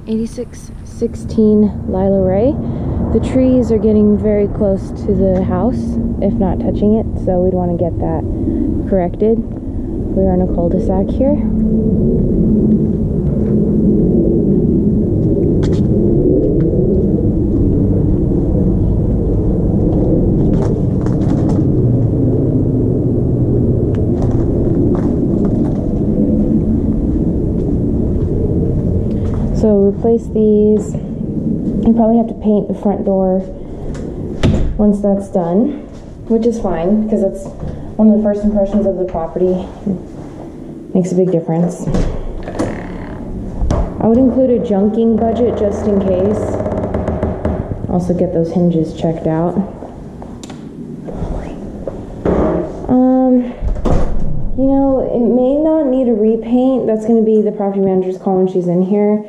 8616 Lyla Rae. The trees are getting very close to the house, if not touching it, so we'd want to get that corrected. We're on a cul-de-sac here. So replace these. You probably have to paint the front door once that's done, which is fine because that's one of the first impressions of the property. Makes a big difference. I would include a junking budget just in case. Also get those hinges checked out. You know, it may not need a repaint. That's going to be the property manager's call when she's in here.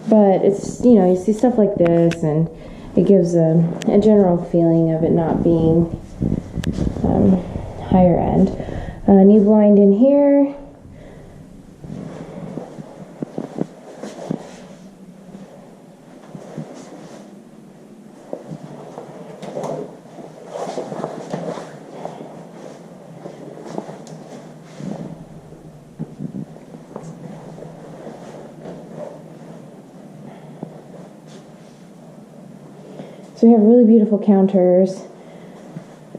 But it's, you know, you see stuff like this and it gives a general feeling of it not being higher end. New blind in here. So we have really beautiful counters.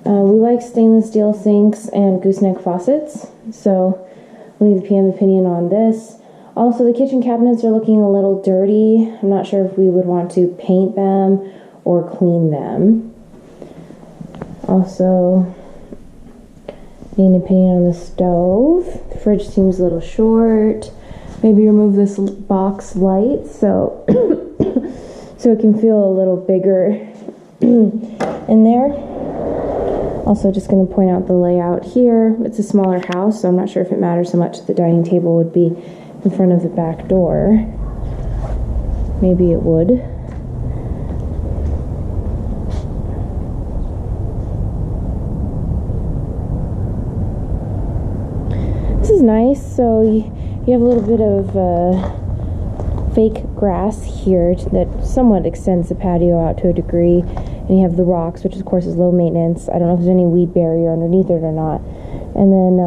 We like stainless steel sinks and gooseneck faucets, so we'll leave the PM opinion on this. Also, the kitchen cabinets are looking a little dirty. I'm not sure if we would want to paint them or clean them. Also, need an opinion on the stove. The fridge seems a little short. Maybe remove this box light so so it can feel a little bigger in there. Also, just going to point out the layout here. It's a smaller house, so I'm not sure if it matters so much. The dining table would be in front of the back door. Maybe it would. This is nice. So you have a little bit of fake grass here that somewhat extends the patio out to a degree. And you have the rocks, which of course is low maintenance. I don't know if there's any weed barrier underneath it or not. And then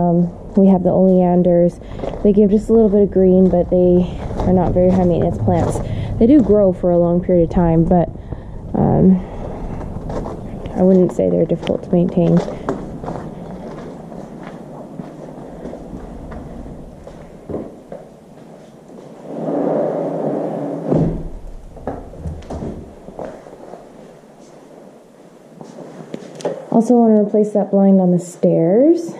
we have the oleanders. They give just a little bit of green, but they are not very high maintenance plants. They do grow for a long period of time, but I wouldn't say they're difficult to maintain. Also want to replace that blind on the stairs.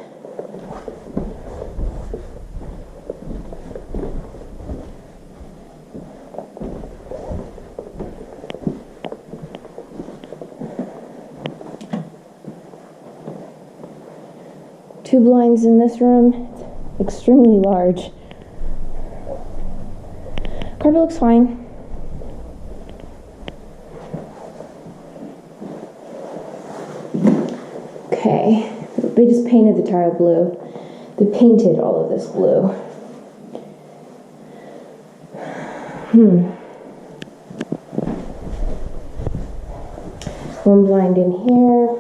Two blinds in this room. It's extremely large. Carpet looks fine. Okay, they just painted the tile blue. They painted all of this blue. One blind in here.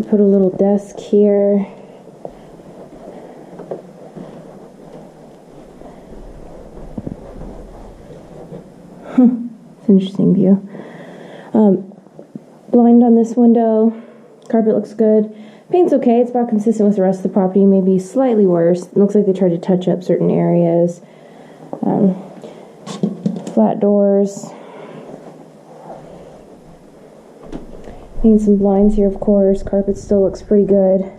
Put a little desk here. It's an interesting view. Blind on this window. Carpet looks good. Paint's okay. It's about consistent with the rest of the property. Maybe slightly worse. It looks like they tried to touch up certain areas. Flat doors. Need some blinds here, of course. Carpet still looks pretty good.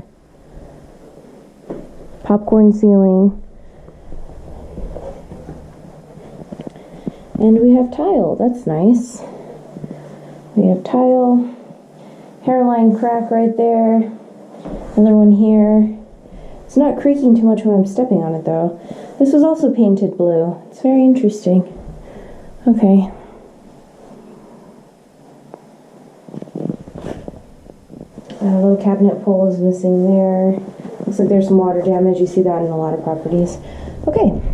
Popcorn ceiling. And we have tile. That's nice. We have tile. Hairline crack right there. Another one here. It's not creaking too much when I'm stepping on it, though. This was also painted blue. It's very interesting. Okay. A little cabinet pole is missing there. Looks like there's some water damage. You see that in a lot of properties. Okay.